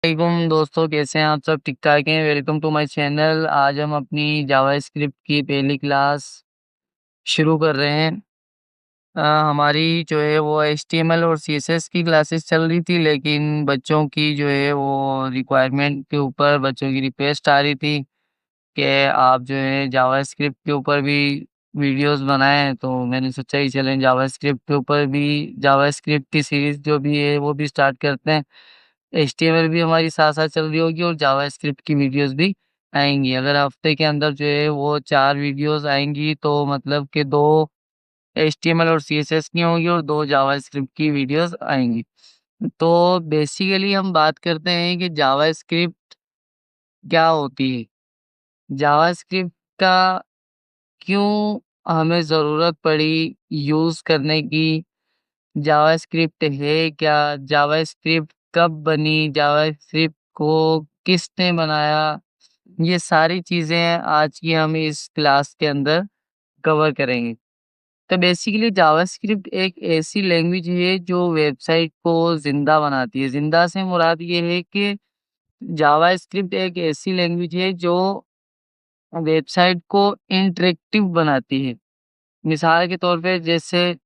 वालेकुम दोस्तों, कैसे हैं आप सब? ठीक-ठाक हैं? Welcome to my channel. आज हम अपनी जावास्क्रिप्ट की पहली क्लास शुरू कर रहे हैं। हमारी जो है वो एचटीएमएल और सीएसएस की क्लासेस चल रही थी, लेकिन बच्चों की जो है वो रिक्वायरमेंट के ऊपर बच्चों की रिक्वेस्ट आ रही थी कि आप जो है जावास्क्रिप्ट के ऊपर भी वीडियोज़ बनाएँ, तो मैंने सोचा कि चलें जावास्क्रिप्ट के ऊपर भी जावास्क्रिप्ट की सीरीज़ जो भी है वो भी स्टार्ट करते हैं। एचटीएमएल भी हमारी साथ-साथ चल रही होगी और जावास्क्रिप्ट की वीडियोज़ भी आएँगी। अगर हफ़्ते के अंदर जो है वो 4 वीडियोज़ आएँगी, तो मतलब कि 2 एचटीएमएल और सीएसएस की होंगी और 2 जावास्क्रिप्ट की वीडियोज़ आएँगी। तो बेसिकली हम बात करते हैं कि जावास्क्रिप्ट क्या होती है? जावास्क्रिप्ट का क्यों हमें ज़रूरत पड़ी यूज़ करने की? जावास्क्रिप्ट है क्या? जावास्क्रिप्ट कब बनी? जावास्क्रिप्ट को किसने बनाया? ये सारी चीज़ें आज की हम इस क्लास के अंदर कवर करेंगे। तो बेसिकली जावास्क्रिप्ट एक ऐसी लैंग्वेज है जो वेबसाइट को ज़िंदा बनाती है। ज़िंदा से मुराद ये है कि जावास्क्रिप्ट एक ऐसी लैंग्वेज है जो वेबसाइट को इंटरैक्टिव बनाती है। मिसाल के तौर पे जैसे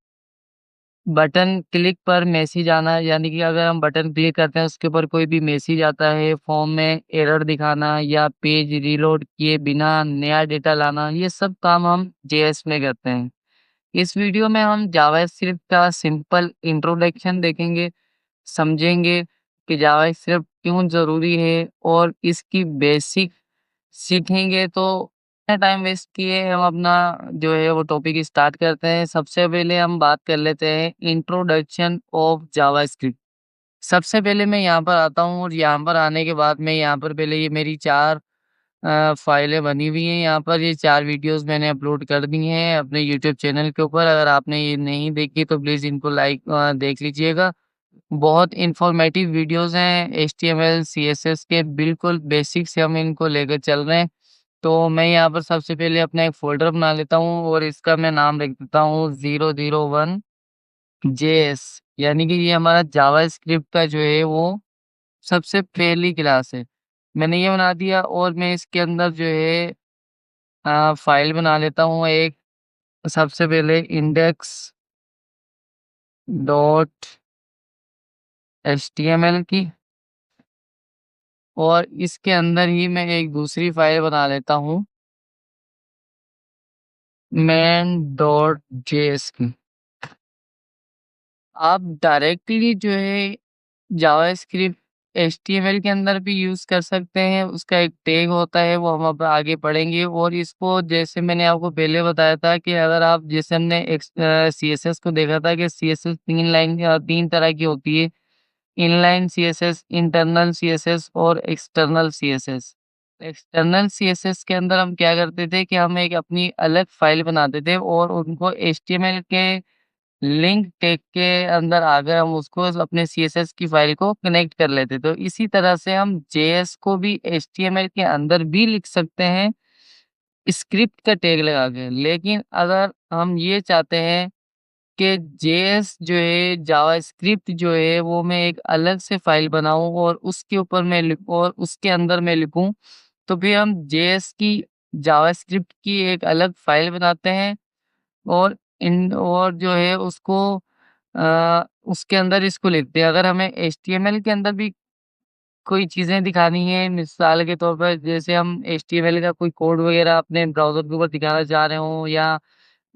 बटन क्लिक पर मैसेज आना, यानी कि अगर हम बटन क्लिक करते हैं उसके ऊपर कोई भी मैसेज आता है, फॉर्म में एरर दिखाना या पेज रीलोड किए बिना नया डेटा लाना, ये सब काम हम जेएस में करते हैं। इस वीडियो में हम जावास्क्रिप्ट का सिंपल इंट्रोडक्शन देखेंगे, समझेंगे कि जावास्क्रिप्ट क्यों ज़रूरी है और इसकी बेसिक सीखेंगे। तो बिना टाइम वेस्ट किए हम अपना जो है वो टॉपिक स्टार्ट करते हैं। सबसे पहले हम बात कर लेते हैं इंट्रोडक्शन ऑफ जावास्क्रिप्ट। सबसे पहले मैं यहाँ पर आता हूँ और यहाँ पर आने के बाद मैं यहाँ पर पहले ये मेरी 4 फाइलें बनी हुई हैं। यहाँ पर ये 4 वीडियोज़ मैंने अपलोड कर दी हैं अपने यूट्यूब चैनल के ऊपर। अगर आपने ये नहीं देखी तो प्लीज़ इनको देख लीजिएगा। बहुत इन्फॉर्मेटिव वीडियोज़ हैं एचटीएमएल, सीएसएस के बिल्कुल बेसिक से हम इनको लेकर चल रहे हैं। तो मैं यहाँ पर सबसे पहले अपना एक फ़ोल्डर बना लेता हूँ और इसका मैं नाम रख देता हूँ 001 जेएस, यानी कि ये हमारा जावास्क्रिप्ट का जो है वो सबसे पहली क्लास है। मैंने ये बना दिया और मैं इसके अंदर जो है फ़ाइल बना लेता हूँ एक, सबसे पहले इंडेक्स डॉट एचटीएमएल की, और इसके अंदर ही मैं एक दूसरी फ़ाइल बना लेता हूँ मेन डॉट जेएस की। आप डायरेक्टली जो है जावास्क्रिप्ट एचटीएमएल के अंदर भी यूज़ कर सकते हैं, उसका एक टैग होता है वो हम अब आगे पढ़ेंगे। और इसको जैसे मैंने आपको पहले बताया था कि अगर आप जैसे हमने सीएसएस को देखा था कि सीएसएस 3 तरह की होती है, इनलाइन सीएसएस, इंटरनल सीएसएस और एक्सटर्नल सीएसएस। एक्सटर्नल सीएसएस के अंदर हम क्या करते थे कि हम एक अपनी अलग फाइल बनाते थे और उनको एचटीएमएल के लिंक टैग के अंदर आकर हम उसको अपने सीएसएस की फाइल को कनेक्ट कर लेते। तो इसी तरह से हम जेएस को भी एचटीएमएल के अंदर भी लिख सकते हैं स्क्रिप्ट का टैग लगा के। लेकिन अगर हम ये चाहते हैं कि जेएस जो है जावास्क्रिप्ट जो है वो मैं एक अलग से फाइल बनाऊँ और उसके ऊपर मैं लिखूँ और उसके अंदर मैं लिखूँ, तो फिर हम जेएस की जावास्क्रिप्ट की एक अलग फाइल बनाते हैं और जो है उसको उसके अंदर इसको लिखते हैं। अगर हमें एचटीएमएल के अंदर भी कोई चीज़ें दिखानी है, मिसाल के तौर पर जैसे हम एचटीएमएल का कोई कोड वगैरह अपने ब्राउज़र के ऊपर दिखाना चाह रहे हों, या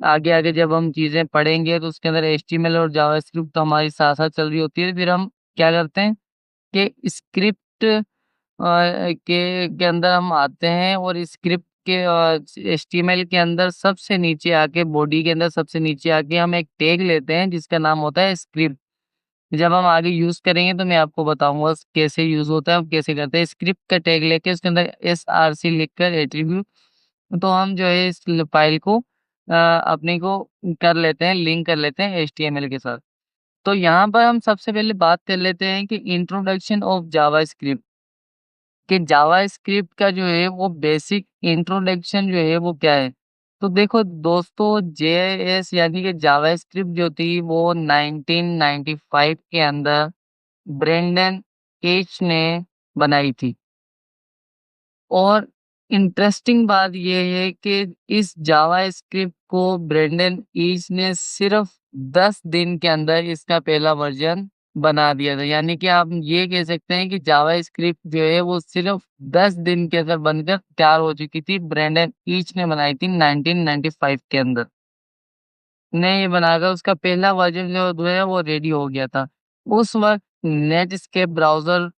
आगे-आगे जब हम चीज़ें पढ़ेंगे तो उसके अंदर एचटीएमएल और जावास्क्रिप्ट तो हमारी साथ-साथ चल रही होती है। फिर हम क्या करते हैं कि स्क्रिप्ट के अंदर हम आते हैं और स्क्रिप्ट के एचटीएमएल के अंदर सबसे नीचे आके, बॉडी के अंदर सबसे नीचे आके हम एक टैग लेते हैं जिसका नाम होता है स्क्रिप्ट। जब हम आगे यूज़ करेंगे तो मैं आपको बताऊँगा कैसे यूज़ होता है और कैसे करते हैं। स्क्रिप्ट का टैग लेके उसके अंदर एसआरसी लिखकर एट्रीब्यूट, तो हम जो है इस फ़ाइल को अपने को कर लेते हैं, लिंक कर लेते हैं एचटीएमएल के साथ। तो यहाँ पर हम सबसे पहले बात कर लेते हैं कि इंट्रोडक्शन ऑफ जावास्क्रिप्ट, कि जावास्क्रिप्ट का जो है वो बेसिक इंट्रोडक्शन जो है वो क्या है? तो देखो दोस्तों, जेएस यानी कि जावास्क्रिप्ट जो थी वो 1995 के अंदर ब्रेंडन केच ने बनाई थी। और इंटरेस्टिंग बात ये है कि इस जावास्क्रिप्ट को ब्रेंडन ईच ने सिर्फ 10 दिन के अंदर इसका पहला वर्जन बना दिया था। यानी कि आप ये कह सकते हैं कि जावास्क्रिप्ट जो है वो सिर्फ 10 दिन के अंदर बनकर तैयार हो चुकी थी। ब्रेंडन ईच ने बनाई थी 1995 के अंदर। ने ये बनाकर उसका पहला वर्जन जो है वो रेडी हो गया था। उस वक़्त नेटस्केप ब्राउज़र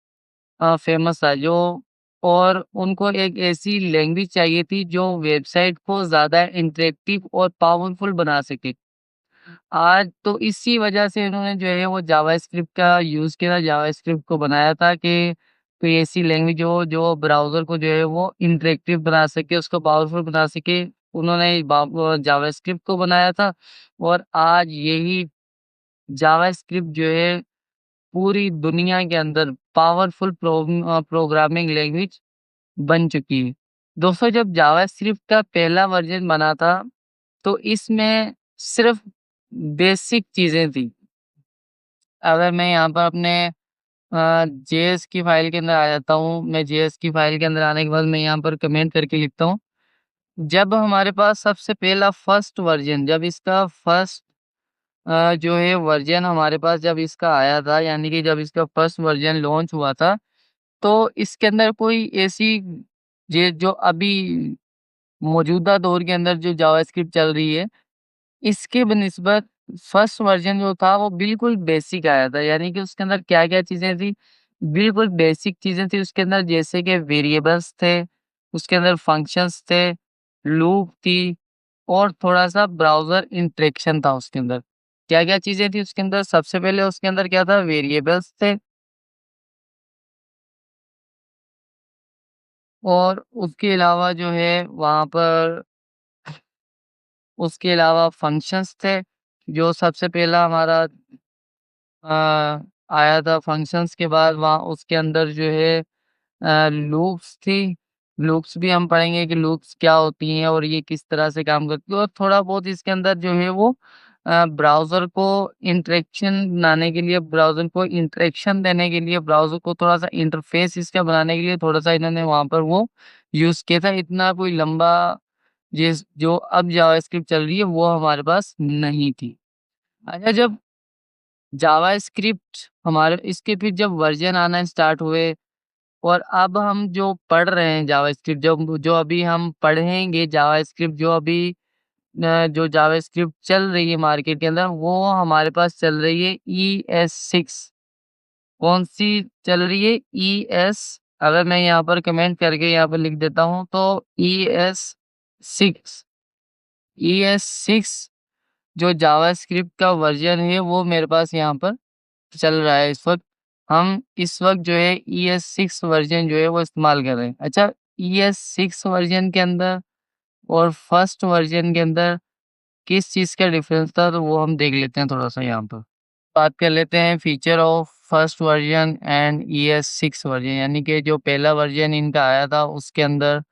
फ़ेमस था जो, और उनको एक ऐसी लैंग्वेज चाहिए थी जो वेबसाइट को ज़्यादा इंटरैक्टिव और पावरफुल बना सके। आज तो इसी वजह से इन्होंने जो है वो जावास्क्रिप्ट का यूज़ किया था, जावास्क्रिप्ट को बनाया था कि कोई ऐसी लैंग्वेज हो जो ब्राउज़र को जो है वो इंटरैक्टिव बना सके, उसको पावरफुल बना सके। उन्होंने जावास्क्रिप्ट को बनाया था और आज यही जावास्क्रिप्ट जो है पूरी दुनिया के अंदर पावरफुल प्रोग्रामिंग लैंग्वेज बन चुकी है। दोस्तों, जब जावास्क्रिप्ट का पहला वर्ज़न बना था, तो इसमें सिर्फ़ बेसिक चीज़ें थी। अगर मैं यहाँ पर अपने जेएस की फ़ाइल के अंदर आ जाता हूँ, मैं जेएस की फ़ाइल के अंदर आने के बाद मैं यहाँ पर कमेंट करके लिखता हूँ। जब हमारे पास सबसे पहला फर्स्ट वर्ज़न, जब इसका फर्स्ट जो है वर्ज़न हमारे पास जब इसका आया था, यानी कि जब इसका फर्स्ट वर्ज़न लॉन्च हुआ था, तो इसके अंदर कोई ऐसी जे जो अभी मौजूदा दौर के अंदर जो जावास्क्रिप्ट चल रही है, इसके बनिस्बत फर्स्ट वर्ज़न जो था वो बिल्कुल बेसिक आया था। यानी कि उसके अंदर क्या-क्या चीज़ें थी, बिल्कुल बेसिक चीज़ें थी उसके अंदर, जैसे कि वेरिएबल्स थे, उसके अंदर फंक्शंस थे, लूप थी और थोड़ा-सा ब्राउज़र इंटरेक्शन था उसके अंदर। क्या-क्या चीज़ें थी उसके अंदर? सबसे पहले उसके अंदर क्या था, वेरिएबल्स थे और उसके अलावा जो है वहाँ पर उसके अलावा फंक्शंस थे, जो सबसे पहला हमारा अ, आया था। फंक्शंस के बाद वहाँ उसके अंदर जो है लूप्स थी। लूप्स भी हम पढ़ेंगे कि लूप्स क्या होती हैं और ये किस तरह से काम करती है, और थोड़ा बहुत इसके अंदर जो है वो ब्राउज़र को इंटरेक्शन बनाने के लिए, ब्राउज़र को इंटरेक्शन देने के लिए, ब्राउज़र को थोड़ा-सा इंटरफ़ेस इसका बनाने के लिए थोड़ा-सा इन्होंने वहाँ पर वो यूज़ किया था। इतना कोई लंबा जिस जो अब जावास्क्रिप्ट चल रही है वो हमारे पास नहीं थी। अच्छा, जब जावास्क्रिप्ट हमारे इसके फिर जब वर्ज़न आना स्टार्ट हुए और अब हम जो पढ़ रहे हैं जावास्क्रिप्ट, जो जो अभी हम पढ़ेंगे जावास्क्रिप्ट, जो अभी जो जावास्क्रिप्ट चल रही है मार्केट के अंदर, वो हमारे पास चल रही है ES6। कौन-सी चल रही है? ES, अगर मैं यहाँ पर कमेंट करके यहाँ पर लिख देता हूँ तो ES6। ES6 जो जावास्क्रिप्ट का वर्ज़न है वो मेरे पास यहाँ पर चल रहा है इस वक़्त। हम इस वक़्त जो है ES6 वर्ज़न जो है वो इस्तेमाल कर रहे हैं। अच्छा, ES6 वर्ज़न के अंदर और फर्स्ट वर्ज़न के अंदर किस चीज़ का डिफ़रेंस था, तो वो हम देख लेते हैं थोड़ा-सा यहाँ पर। बात कर लेते हैं feature of first version and ES6 version, यानी कि जो पहला वर्ज़न इनका आया था उसके अंदर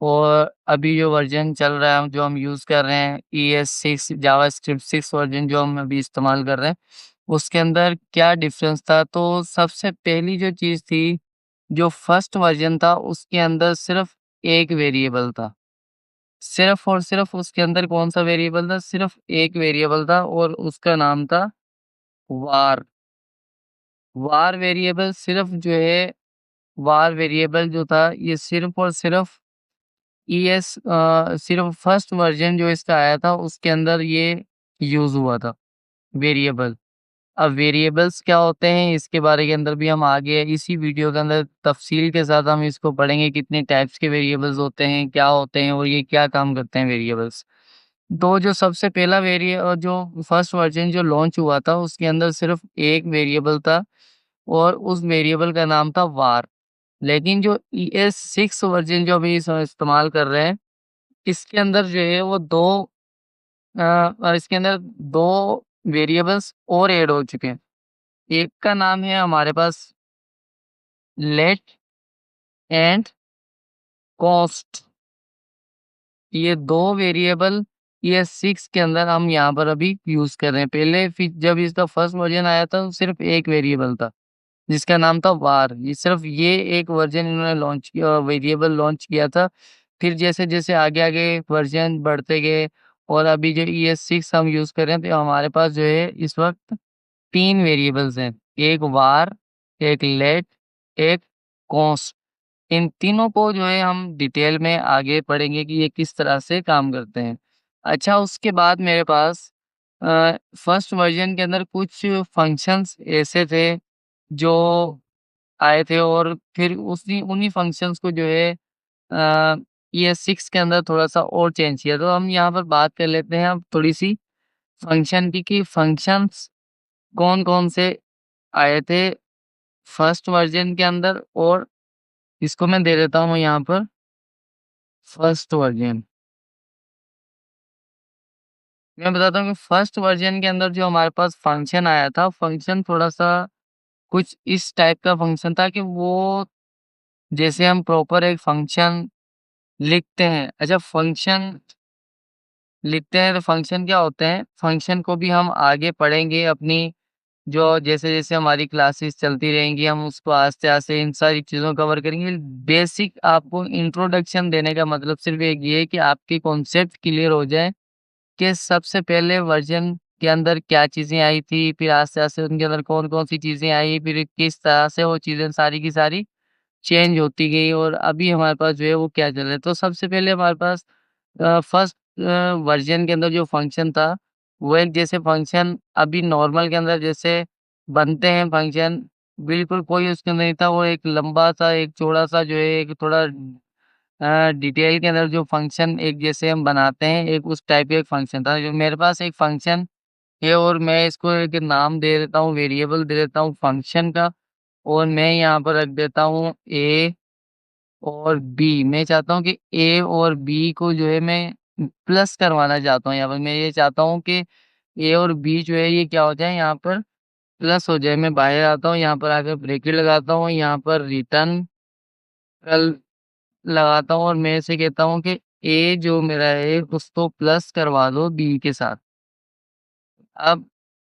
और अभी जो वर्ज़न चल रहा है, जो हम यूज़ कर रहे हैं ES6 जावास्क्रिप्ट 6 वर्ज़न जो हम अभी इस्तेमाल कर रहे हैं, उसके अंदर क्या डिफ़रेंस था? तो सबसे पहली जो चीज़ थी, जो फर्स्ट वर्ज़न था उसके अंदर सिर्फ़ एक वेरिएबल था। सिर्फ़ और सिर्फ़ उसके अंदर कौन-सा वेरिएबल था? सिर्फ़ एक वेरिएबल था और उसका नाम था var। var वेरिएबल सिर्फ़ जो है, var वेरिएबल जो था ये सिर्फ़ और सिर्फ़ सिर्फ़ फर्स्ट वर्ज़न जो इसका आया था उसके अंदर ये यूज़ हुआ था, वेरिएबल। अब वेरिएबल्स क्या होते हैं इसके बारे के अंदर भी हम आगे इसी वीडियो के अंदर तफ़सील के साथ हम इसको पढ़ेंगे, कितने टाइप्स के वेरिएबल्स होते हैं, क्या होते हैं और ये क्या काम करते हैं वेरिएबल्स। तो जो सबसे पहला जो फर्स्ट वर्ज़न जो लॉन्च हुआ था उसके अंदर सिर्फ़ एक वेरिएबल था और उस वेरिएबल का नाम था var। लेकिन जो ES6 वर्ज़न जो अभी इस्तेमाल कर रहे हैं, इसके अंदर जो है वो 2 इसके अंदर 2 वेरिएबल्स और ऐड हो चुके हैं। एक का नाम है हमारे पास लेट एंड कॉस्ट। ये 2 वेरिएबल ये 6 के अंदर हम यहाँ पर अभी यूज़ कर रहे हैं। पहले जब इसका फर्स्ट वर्ज़न आया था तो सिर्फ़ एक वेरिएबल था। जिसका नाम था var। ये सिर्फ़ ये एक वर्ज़न इन्होंने लॉन्च किया, वेरिएबल लॉन्च किया था। फिर जैसे-जैसे आगे-आगे वर्ज़न बढ़ते गए और अभी जो ES6 हम यूज़ कर रहे हैं, तो हमारे पास जो है इस वक़्त 3 वेरिएबल्स हैं। एक var, एक let, एक const। इन तीनों को जो है हम डिटेल में आगे पढ़ेंगे कि ये किस तरह से काम करते हैं। अच्छा, उसके बाद मेरे पास फर्स्ट वर्ज़न के अंदर कुछ फंक्शंस ऐसे थे जो आए थे और फिर उसी उन्हीं फंक्शंस को जो है ES6 के अंदर थोड़ा-सा और चेंज किया। तो हम यहाँ पर बात कर लेते हैं अब थोड़ी-सी फंक्शन की कि फंक्शंस कौन-कौन से आए थे फर्स्ट वर्ज़न के अंदर, और इसको मैं दे देता हूँ यहाँ पर फर्स्ट वर्ज़न। मैं बताता हूँ कि फर्स्ट वर्ज़न के अंदर जो हमारे पास फंक्शन आया था, फंक्शन थोड़ा-सा कुछ इस टाइप का फंक्शन था कि वो जैसे हम प्रॉपर एक फंक्शन लिखते हैं। अच्छा, फंक्शन लिखते हैं तो फंक्शन क्या होते हैं? फंक्शन को भी हम आगे पढ़ेंगे अपनी जो जैसे-जैसे हमारी क्लासेस चलती रहेंगी, हम उसको आस्ते-आस्ते इन सारी चीज़ों को कवर करेंगे। बेसिक आपको इंट्रोडक्शन देने का मतलब सिर्फ़ एक ये है कि आपकी कॉन्सेप्ट क्लियर हो जाए कि सबसे पहले वर्ज़न के अंदर क्या चीज़ें आई थी, फिर आस्ते-आस्ते उनके अंदर कौन-कौन सी चीज़ें आई, फिर किस तरह से वो चीज़ें सारी की सारी चेंज होती गई और अभी हमारे पास जो है वो क्या चल रहा है। तो सबसे पहले हमारे पास फर्स्ट वर्ज़न के अंदर जो फ़ंक्शन था, वो एक जैसे फ़ंक्शन अभी नॉर्मल के अंदर जैसे बनते हैं फ़ंक्शन, बिल्कुल कोई उसके अंदर नहीं था। वो एक लंबा-सा, एक चौड़ा-सा जो है एक थोड़ा डिटेल के अंदर जो फ़ंक्शन एक जैसे हम बनाते हैं, एक उस टाइप का एक फ़ंक्शन था। जो मेरे पास एक फ़ंक्शन है और मैं इसको एक नाम दे देता हूँ, वेरिएबल दे देता हूँ फ़ंक्शन का, और मैं यहाँ पर रख देता हूँ ए और बी। मैं चाहता हूँ कि ए और बी को जो है मैं प्लस करवाना चाहता हूँ यहाँ पर। मैं ये चाहता हूँ कि ए और बी जो है ये क्या हो जाए यहाँ पर प्लस हो जाए। मैं बाहर आता हूँ, यहाँ पर आकर ब्रैकेट लगाता हूँ, यहाँ पर रिटर्न कल लगाता हूँ और मैं इसे कहता हूँ कि ए जो मेरा है उसको प्लस करवा दो बी के साथ। अब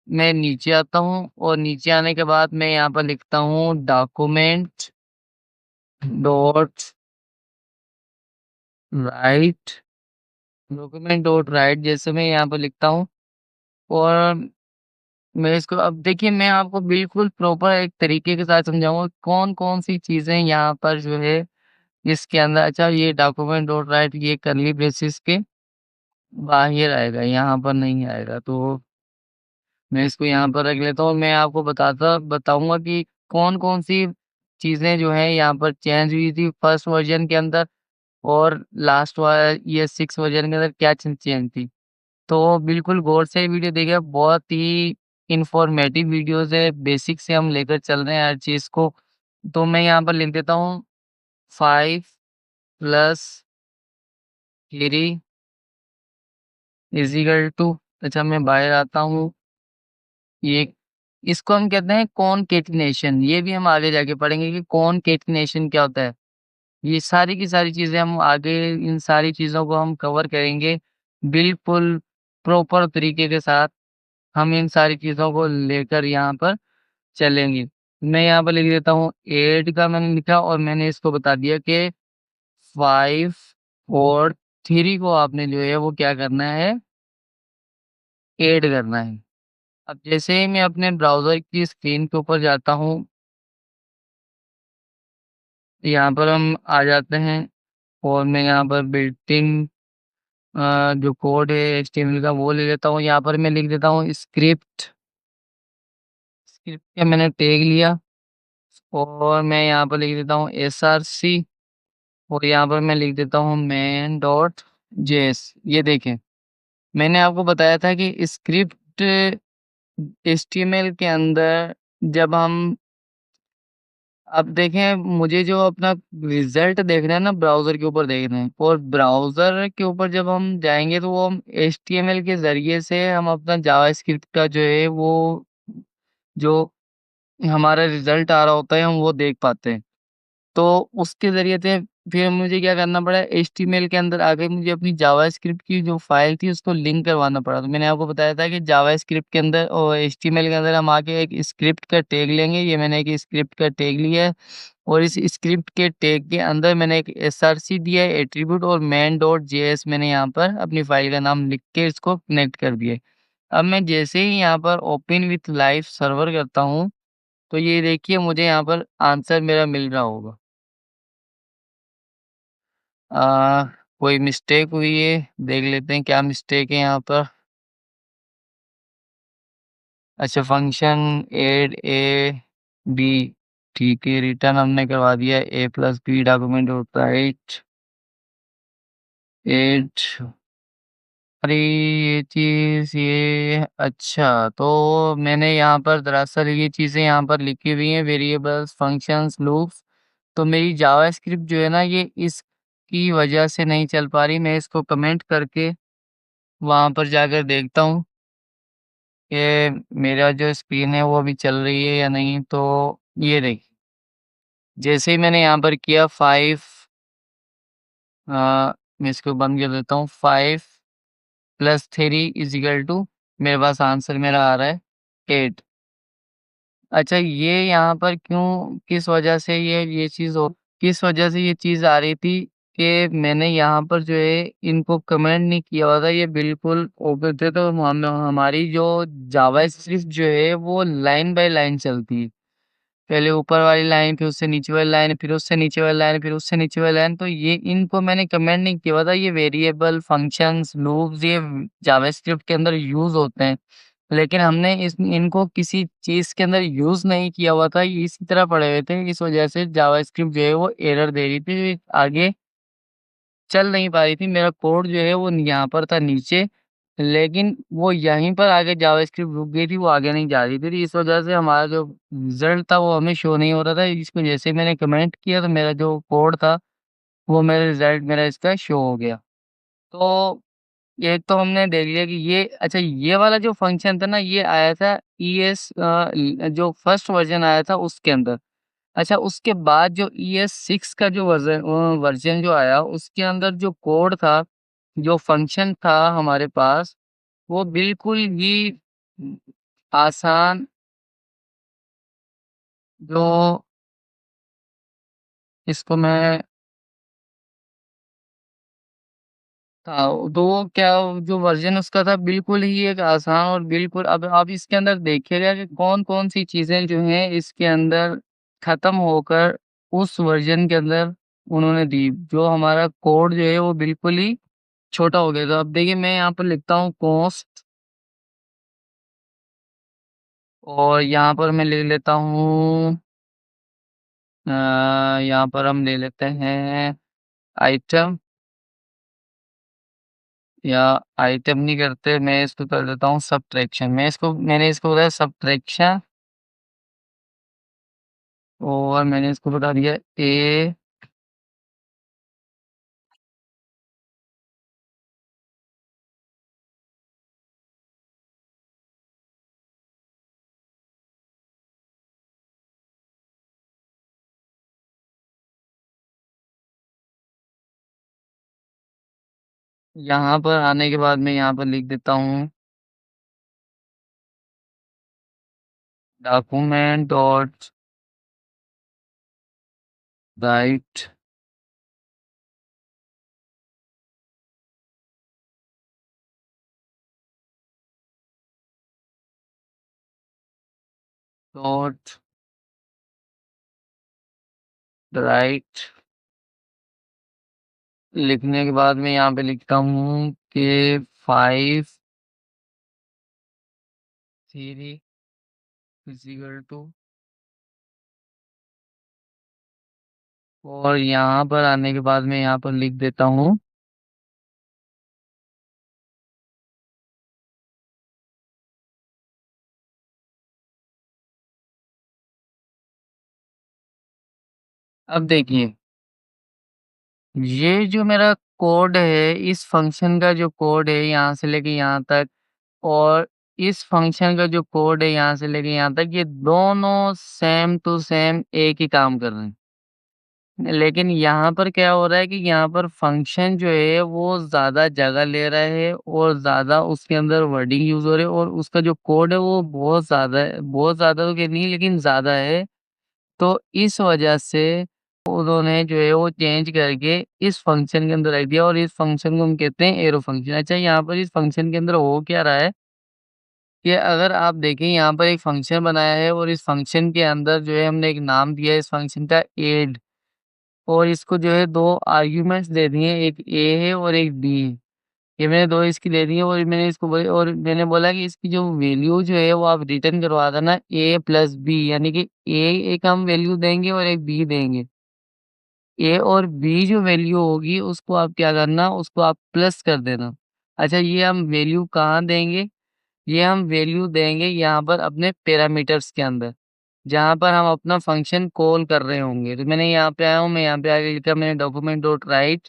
मैं नीचे आता हूँ और नीचे आने के बाद मैं यहाँ पर लिखता हूँ document dot right. Document dot right जैसे मैं यहाँ पर लिखता हूँ और मैं इसको अब देखिए मैं आपको बिल्कुल प्रॉपर एक तरीके के साथ समझाऊँगा कौन-कौन सी चीज़ें यहाँ पर जो है इसके अंदर। अच्छा, ये डॉक्यूमेंट डॉट राइट ये कर्ली ब्रेसेस के बाहर आएगा, यहाँ पर नहीं आएगा। तो मैं इसको यहाँ पर रख लेता हूँ और मैं आपको बताऊँगा कि कौन-कौन सी चीज़ें जो हैं यहाँ पर चेंज हुई थी फर्स्ट वर्ज़न के अंदर और लास्ट ये 6 वर्ज़न के अंदर क्या चीज़ चेंज थी। तो बिल्कुल गौर से वीडियो देखिए, बहुत ही इन्फॉर्मेटिव वीडियोज़ है, बेसिक से हम लेकर चल रहे हैं हर चीज़ को। तो मैं यहाँ पर लिख देता हूँ 5 प्लस 3 इज़िकल टू। अच्छा, मैं बाहर आता हूँ, ये इसको हम कहते हैं कॉनकैटिनेशन। ये भी हम आगे जाके पढ़ेंगे कि कॉनकैटिनेशन क्या होता है। ये सारी की सारी चीज़ें हम आगे इन सारी चीज़ों को हम कवर करेंगे, बिल्कुल प्रॉपर तरीके के साथ हम इन सारी चीज़ों को लेकर यहाँ पर चलेंगे। मैं यहाँ पर लिख देता हूँ 8 का मैंने लिखा और मैंने इसको बता दिया कि 5 और 3 को आपने जो है वो क्या करना है, ऐड करना है। अब जैसे ही मैं अपने ब्राउज़र की स्क्रीन के ऊपर जाता हूँ, यहाँ पर हम आ जाते हैं और मैं यहाँ पर बिल्ट-इन जो कोड है एचटीएमएल का वो ले लेता हूँ। यहाँ पर मैं लिख देता हूँ स्क्रिप्ट। स्क्रिप्ट का मैंने टैग लिया और मैं यहाँ पर लिख देता हूँ एसआरसी और यहाँ पर मैं लिख देता हूँ मेन डॉट जेएस। ये देखें, मैंने आपको बताया था कि स्क्रिप्ट एचटीएमएल के अंदर जब हम अब देखें, मुझे जो अपना रिज़ल्ट देखना है ना ब्राउज़र के ऊपर देखना है और ब्राउज़र के ऊपर जब हम जाएँगे तो वो हम एचटीएमएल के ज़रिए से हम अपना जावास्क्रिप्ट का जो है वो जो हमारा रिज़ल्ट आ रहा होता है हम वो देख पाते हैं। तो उसके ज़रिए से फिर मुझे क्या करना पड़ा, एचटीएमएल के अंदर आके मुझे अपनी जावास्क्रिप्ट की जो फ़ाइल थी उसको लिंक करवाना पड़ा। तो मैंने आपको बताया था कि जावास्क्रिप्ट के अंदर और एचटीएमएल के अंदर हम आके एक स्क्रिप्ट का टैग लेंगे। ये मैंने एक स्क्रिप्ट का टैग लिया है और इस स्क्रिप्ट के टैग के अंदर मैंने एक एसआरसी दिया है, एट्रीब्यूट, और मेन डॉट जेएस मैंने यहाँ पर अपनी फ़ाइल का नाम लिख के इसको कनेक्ट कर दिया है। अब मैं जैसे ही यहाँ पर ओपन विथ लाइव सर्वर करता हूँ, तो ये देखिए मुझे यहाँ पर आंसर मेरा मिल रहा होगा। अ, कोई मिस्टेक हुई है, देख लेते हैं क्या मिस्टेक है यहाँ पर। अच्छा, फंक्शन ऐड ए बी, ठीक है, रिटर्न हमने करवा दिया ए प्लस बी डॉक्यूमेंट होता है एट एट। अरे ये चीज़, ये अच्छा, तो मैंने यहाँ पर दरअसल ये चीज़ें यहाँ पर लिखी हुई हैं, वेरिएबल्स, फंक्शंस, लूप्स। तो मेरी जावास्क्रिप्ट जो है ना, ये इसकी वजह से नहीं चल पा रही। मैं इसको कमेंट करके वहाँ पर जाकर देखता हूँ कि मेरा जो स्क्रीन है वो अभी चल रही है या नहीं। तो ये देखिए, जैसे ही मैंने यहाँ पर किया 5, मैं इसको बंद कर देता हूँ, 5 + 3 = मेरे पास आंसर मेरा आ रहा है 8। अच्छा, ये यहाँ पर क्यों, किस वजह से ये चीज़ हो, किस वजह से ये चीज़ आ रही थी कि मैंने यहाँ पर जो है इनको कमेंट नहीं किया हुआ था, ये बिल्कुल ओपन थे। तो हमारी जो जावास्क्रिप्ट जो है वो लाइन बाय लाइन चलती है। पहले ऊपर वाली लाइन, फिर उससे नीचे वाली लाइन, फिर उससे नीचे वाली लाइन, फिर उससे नीचे वाली लाइन। तो ये इनको मैंने कमेंट नहीं किया हुआ था। ये वेरिएबल, फंक्शंस, लूप्स, ये जावास्क्रिप्ट के अंदर यूज़ होते हैं। लेकिन हमने इनको किसी चीज़ के अंदर यूज़ नहीं किया हुआ था, ये इसी तरह पड़े हुए थे। इस वजह से जावास्क्रिप्ट जो है वो एरर दे रही थी, आगे चल नहीं पा रही थी। मेरा कोड जो है वो यहाँ पर था नीचे, लेकिन वो यहीं पर आगे जावास्क्रिप्ट रुक गई थी, वो आगे नहीं जा रही थी। इस वजह से हमारा जो रिज़ल्ट था वो हमें शो नहीं हो रहा था। इसको जैसे ही मैंने कमेंट किया तो मेरा जो कोड था वो मेरा रिज़ल्ट मेरा इसका शो हो गया। तो एक तो हमने देख लिया कि ये, अच्छा, ये वाला जो फ़ंक्शन था ना, ये आया था ईएस जो फर्स्ट वर्ज़न आया था उसके अंदर। अच्छा, उसके बाद जो ईएस 6 का जो वर्ज़न जो आया, उसके अंदर जो कोड था, जो फ़ंक्शन था हमारे पास, वो बिल्कुल ही उम, आसान, जो इसको मैं था, तो वो क्या, जो वर्ज़न उसका था बिल्कुल ही एक आसान, और बिल्कुल अब आप इसके अंदर देखिएगा कि कौन-कौन सी चीज़ें जो हैं इसके अंदर ख़त्म होकर उस वर्ज़न के अंदर उन्होंने दी। जो हमारा कोड जो है वो बिल्कुल ही छोटा हो गया था। अब देखिए मैं यहाँ पर लिखता हूँ कॉस्ट, और यहाँ पर मैं ले लेता हूँ अ, यहाँ पर हम ले लेते हैं आइटम, या आइटम नहीं करते, मैं इसको कर देता हूँ सबट्रैक्शन। मैंने इसको बताया सबट्रैक्शन, और मैंने इसको बता दिया ए यहाँ पर आने के बाद मैं यहाँ पर लिख देता हूँ document dot right dot right. लिखने के बाद मैं यहाँ पे लिखता हूँ कि 5 3 इक्वल टू, और यहाँ पर आने के बाद मैं यहाँ पर लिख देता हूँ, अब देखिए ये जो मेरा कोड है, इस फंक्शन का जो कोड है यहाँ से लेके यहाँ तक, और इस फंक्शन का जो कोड है यहाँ से लेके यहाँ तक, ये दोनों सेम टू सेम एक ही काम कर रहे हैं। लेकिन यहाँ पर क्या हो रहा है कि यहाँ पर फ़ंक्शन जो है वो ज़्यादा जगह ले रहा है और ज़्यादा उसके अंदर वर्डिंग यूज़ हो रही है और उसका जो कोड है वो बहुत ज़्यादा है, बहुत ज़्यादा तो कह नहीं लेकिन ज़्यादा है। तो इस वजह से उन्होंने जो है वो चेंज करके इस फ़ंक्शन के अंदर रख दिया और इस फ़ंक्शन को हम कहते हैं एरो फ़ंक्शन। अच्छा, यहाँ पर इस फ़ंक्शन के अंदर हो क्या रहा है कि अगर आप देखें यहाँ पर एक फ़ंक्शन बनाया है और इस फ़ंक्शन के अंदर जो है हमने एक नाम दिया है इस फ़ंक्शन का ऐड और इसको जो है 2 आर्ग्यूमेंट्स दे दिए हैं, एक ए है और एक बी है। ये मैंने 2 इसकी दे दी है और मैंने इसको और मैंने बोला कि इसकी जो वैल्यू जो है वो आप रिटर्न करवा देना ए प्लस बी, यानी कि ए एक हम वैल्यू देंगे और एक बी देंगे। ए और बी जो वैल्यू होगी उसको आप क्या करना, उसको आप प्लस कर देना। अच्छा, ये हम वैल्यू कहाँ देंगे? ये हम वैल्यू देंगे यहाँ पर अपने पैरामीटर्स के अंदर, जहाँ पर हम अपना फ़ंक्शन कॉल कर रहे होंगे। तो मैंने यहाँ पे आया हूँ, मैं यहाँ पे आके लिखा मैंने डॉक्यूमेंट डॉट राइट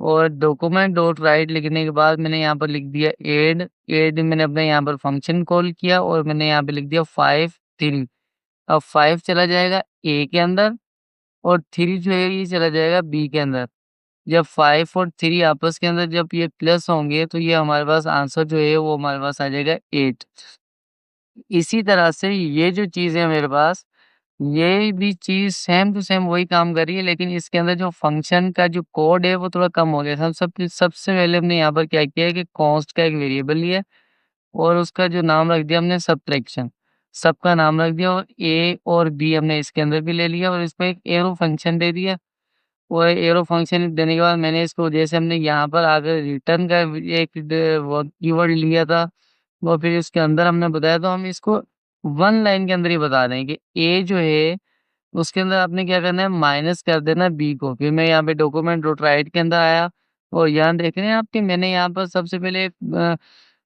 और डॉक्यूमेंट डॉट राइट लिखने के बाद मैंने यहाँ पर लिख दिया ऐड। ऐड मैंने अपने यहाँ पर फ़ंक्शन कॉल किया और मैंने यहाँ पे लिख दिया 5 3। अब 5 चला जाएगा ए के अंदर और 3 जो है ये चला जाएगा बी के अंदर। जब 5 और 3 आपस के अंदर जब ये प्लस होंगे तो ये हमारे पास आंसर जो है वो हमारे पास आ जाएगा 8। इसी तरह से ये जो चीज़ है मेरे पास, ये भी चीज़ सेम टू सेम वही काम कर रही है, लेकिन इसके अंदर जो फ़ंक्शन का जो कोड है वो थोड़ा कम हो गया। सबसे पहले हमने यहाँ पर क्या किया है कि कॉन्स्ट का एक वेरिएबल लिया और उसका जो नाम रख दिया हमने सबट्रैक्शन। सब का नाम रख दिया और ए और बी हमने इसके अंदर भी ले लिया और इसको एक एरो फ़ंक्शन दे दिया। वो एरो फ़ंक्शन देने के बाद मैंने इसको जैसे हमने यहाँ पर आकर रिटर्न का एक वो कीवर्ड लिया था, वो फिर इसके अंदर हमने बताया तो हम इसको 1 लाइन के अंदर ही बता रहे हैं कि ए जो है उसके अंदर आपने क्या करना है माइनस कर देना बी को। फिर मैं यहाँ पे डॉक्यूमेंट डॉट राइट के अंदर आया और यहाँ देख रहे हैं आप कि मैंने यहाँ पर सबसे पहले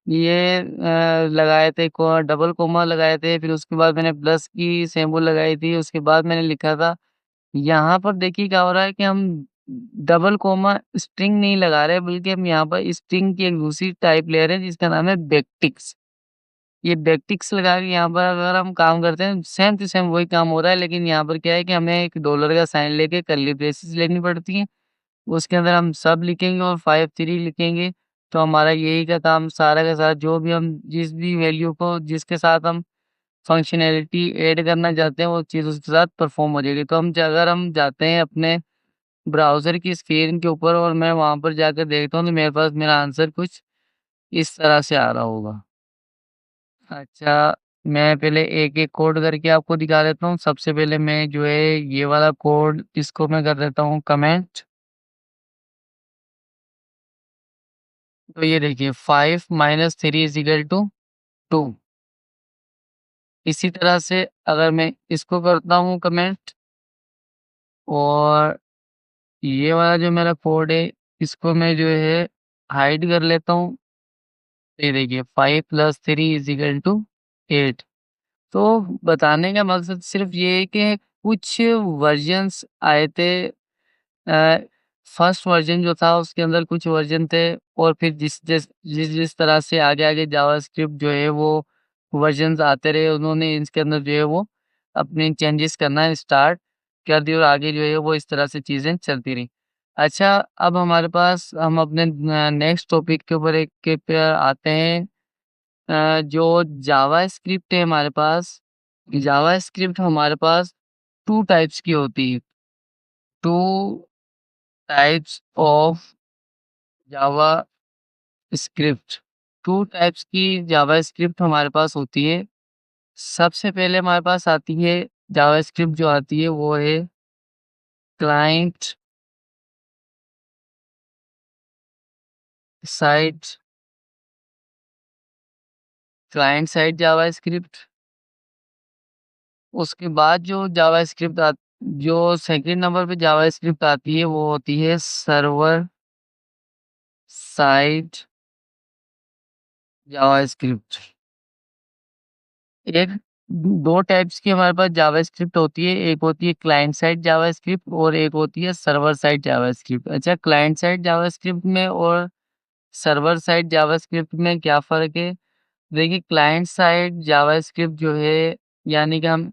ये लगाए थे डबल कोमा लगाए थे, फिर उसके बाद मैंने प्लस की सिंबल लगाई थी, उसके बाद मैंने लिखा था। यहाँ पर देखिए क्या हो रहा है कि हम डबल कोमा स्ट्रिंग नहीं लगा रहे बल्कि हम यहाँ पर स्ट्रिंग की एक दूसरी टाइप ले रहे हैं जिसका नाम है बैकटिक्स। ये बैकटिक्स लगा के यहाँ पर अगर हम काम करते हैं सेम टू सेम वही काम हो रहा है, लेकिन यहाँ पर क्या है कि हमें एक डॉलर का साइन लेके कर्ली ब्रेसेस लेनी पड़ती हैं। उसके अंदर हम सब लिखेंगे और 5 3 लिखेंगे तो हमारा यही का काम सारा का सारा जो भी हम जिस भी वैल्यू को जिसके साथ हम फंक्शनैलिटी ऐड करना चाहते हैं वो चीज़ उसके साथ परफॉर्म हो जाएगी। तो अगर हम जाते हैं अपने ब्राउज़र की स्क्रीन के ऊपर और मैं वहाँ पर जाकर देखता हूँ तो मेरे पास मेरा आंसर कुछ इस तरह से आ रहा होगा। अच्छा, मैं पहले एक-एक कोड करके आपको दिखा देता हूँ। सबसे पहले मैं जो है ये वाला कोड इसको मैं कर देता हूँ कमेंट। तो ये देखिए 5 माइनस 3 इज़ इक्वल टू 2। इसी तरह से अगर मैं इसको करता हूँ कमेंट और ये वाला जो मेरा कोड है इसको मैं जो है हाइड कर लेता हूँ। ये देखिए 5 प्लस 3 इज़ इक्वल टू 8। तो बताने का मकसद सिर्फ़ ये है कि कुछ वर्ज़न्स आए थे। अ, फर्स्ट वर्ज़न जो था उसके अंदर कुछ वर्ज़न थे और फिर जिस तरह से आगे-आगे जावास्क्रिप्ट जो है वो वर्ज़न्स आते रहे, उन्होंने इसके अंदर जो है वो अपने चेंजेस करना स्टार्ट कर दिए और आगे जो है वो इस तरह से चीज़ें चलती रहीं। अच्छा, अब हमारे पास हम अपने नेक्स्ट टॉपिक के ऊपर एक के पे आते हैं। जो जावास्क्रिप्ट है हमारे पास, जावास्क्रिप्ट हमारे पास 2 टाइप्स की होती है। 2 टाइप्स ऑफ जावास्क्रिप्ट। 2 टाइप्स की जावास्क्रिप्ट हमारे पास होती है। सबसे पहले हमारे पास आती है जावास्क्रिप्ट जो आती है वो है client side client side JavaScript. उसके बाद जो सेकंड नंबर पे जावास्क्रिप्ट आती है वो होती है सर्वर साइड जावास्क्रिप्ट। एक 2 टाइप्स की हमारे पास जावास्क्रिप्ट होती है, एक होती है क्लाइंट साइड जावास्क्रिप्ट और एक होती है सर्वर साइड जावास्क्रिप्ट। अच्छा, क्लाइंट साइड जावास्क्रिप्ट में और सर्वर साइड जावास्क्रिप्ट में क्या फ़र्क है? देखिए, क्लाइंट साइड जावास्क्रिप्ट जो है यानी कि हम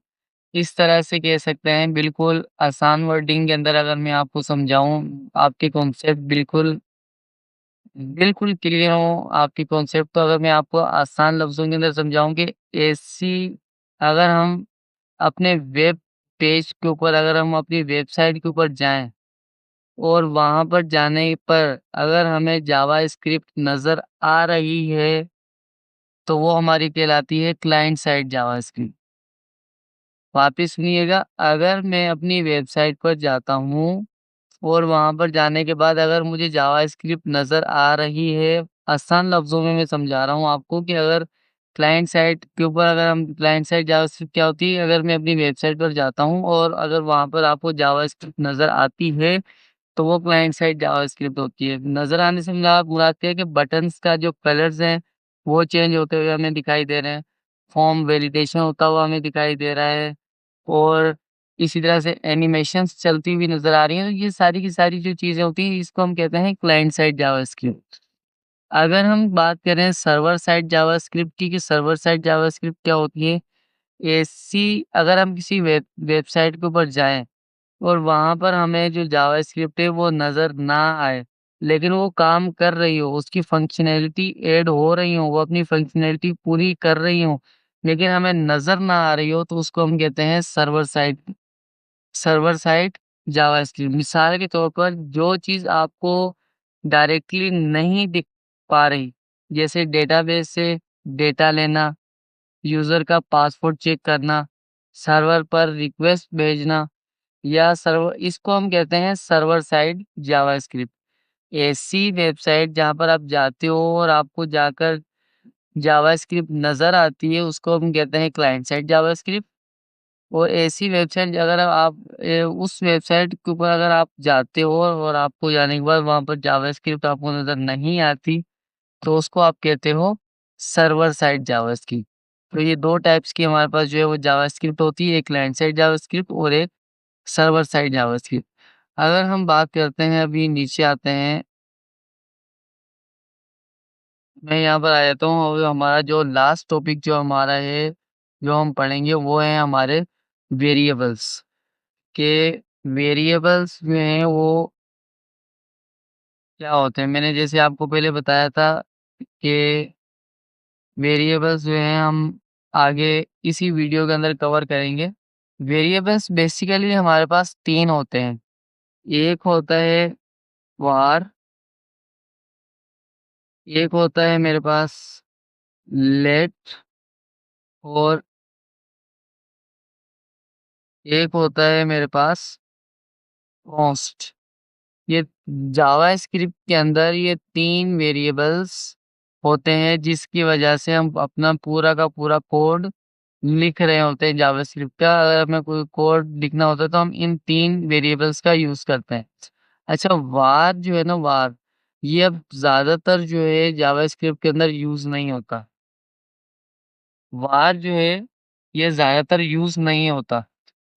इस तरह से कह सकते हैं, बिल्कुल आसान वर्डिंग के अंदर अगर मैं आपको समझाऊँ, आपके कॉन्सेप्ट बिल्कुल बिल्कुल क्लियर हो, आपकी कॉन्सेप्ट तो अगर मैं आपको आसान लफ्ज़ों के अंदर समझाऊँ कि ऐसी अगर हम अपने वेब पेज के ऊपर अगर हम अपनी वेबसाइट के ऊपर जाएँ और वहाँ पर जाने पर अगर हमें जावास्क्रिप्ट नज़र आ रही है, तो वो हमारी कहलाती है क्लाइंट साइड जावास्क्रिप्ट। वापिस सुनिएगा, अगर मैं अपनी वेबसाइट पर जाता हूँ और वहाँ पर जाने के बाद अगर मुझे जावास्क्रिप्ट नज़र आ रही है, आसान लफ्ज़ों में मैं समझा रहा हूँ आपको कि अगर क्लाइंट साइड के ऊपर अगर हम क्लाइंट साइड जावास्क्रिप्ट क्या होती है, अगर मैं अपनी वेबसाइट पर जाता हूँ और अगर वहाँ पर आपको जावास्क्रिप्ट नज़र आती है, तो वो क्लाइंट साइड जावास्क्रिप्ट होती है। नज़र आने से मुराद क्या है कि बटन्स का जो कलर्स हैं, वो चेंज होते हुए हमें दिखाई दे रहे हैं। फॉर्म वैलिडेशन होता हुआ हमें दिखाई दे रहा है और इसी तरह से एनिमेशंस चलती हुई नज़र आ रही हैं। तो ये सारी की सारी जो चीज़ें होती हैं, इसको हम कहते हैं क्लाइंट साइड जावास्क्रिप्ट। अगर हम बात करें सर्वर साइड जावास्क्रिप्ट की कि सर्वर साइड जावास्क्रिप्ट क्या होती है? ऐसी अगर हम किसी वेबसाइट के ऊपर जाएँ और वहाँ पर हमें जो जावास्क्रिप्ट है वो नज़र ना आए, लेकिन वो काम कर रही हो, उसकी फंक्शनैलिटी ऐड हो रही हो, वो अपनी फंक्शनैलिटी पूरी कर रही हो, लेकिन हमें नज़र ना आ रही हो, तो उसको हम कहते हैं सर्वर साइड जावास्क्रिप्ट। मिसाल के तौर पर जो चीज़ आपको डायरेक्टली नहीं दिख पा रही, जैसे डेटाबेस से डेटा लेना, यूज़र का पासवर्ड चेक करना, सर्वर पर रिक्वेस्ट भेजना या सर्वर इसको हम कहते हैं सर्वर साइड जावास्क्रिप्ट। ऐसी वेबसाइट जहाँ पर आप जाते हो और आपको जाकर जावास्क्रिप्ट नज़र आती है, उसको हम कहते हैं क्लाइंट साइड जावास्क्रिप्ट। और ऐसी वेबसाइट अगर आप उस वेबसाइट के ऊपर अगर आप जाते हो और आपको जाने के बाद वहाँ पर जावास्क्रिप्ट आपको नज़र नहीं आती, तो उसको आप कहते हो सर्वर साइड जावास्क्रिप्ट। तो ये 2 टाइप्स की हमारे पास जो है वो जावास्क्रिप्ट होती है, एक क्लाइंट साइड जावास्क्रिप्ट और एक सर्वर साइड जावास्क्रिप्ट। अगर हम बात करते हैं अभी नीचे आते हैं, मैं यहाँ पर आ जाता हूँ और हमारा जो लास्ट टॉपिक जो हमारा है, जो हम पढ़ेंगे वो है हमारे वेरिएबल्स के वेरिएबल्स जो हैं वो क्या होते हैं? मैंने जैसे आपको पहले बताया था कि वेरिएबल्स जो हैं हम आगे इसी वीडियो के अंदर कवर करेंगे। वेरिएबल्स बेसिकली हमारे पास 3 होते हैं। एक होता है var, एक होता है मेरे पास लेट और एक होता है मेरे पास कॉन्स्ट। ये जावास्क्रिप्ट के अंदर ये 3 वेरिएबल्स होते हैं जिसकी वजह से हम अपना पूरा का पूरा कोड लिख रहे होते हैं जावास्क्रिप्ट का। अगर हमें कोई कोड लिखना होता है तो हम इन 3 वेरिएबल्स का यूज़ करते हैं। अच्छा var जो है ना var, ये अब ज़्यादातर जो है जावास्क्रिप्ट के अंदर यूज़ नहीं होता। var जो है ये ज़्यादातर यूज़ नहीं होता।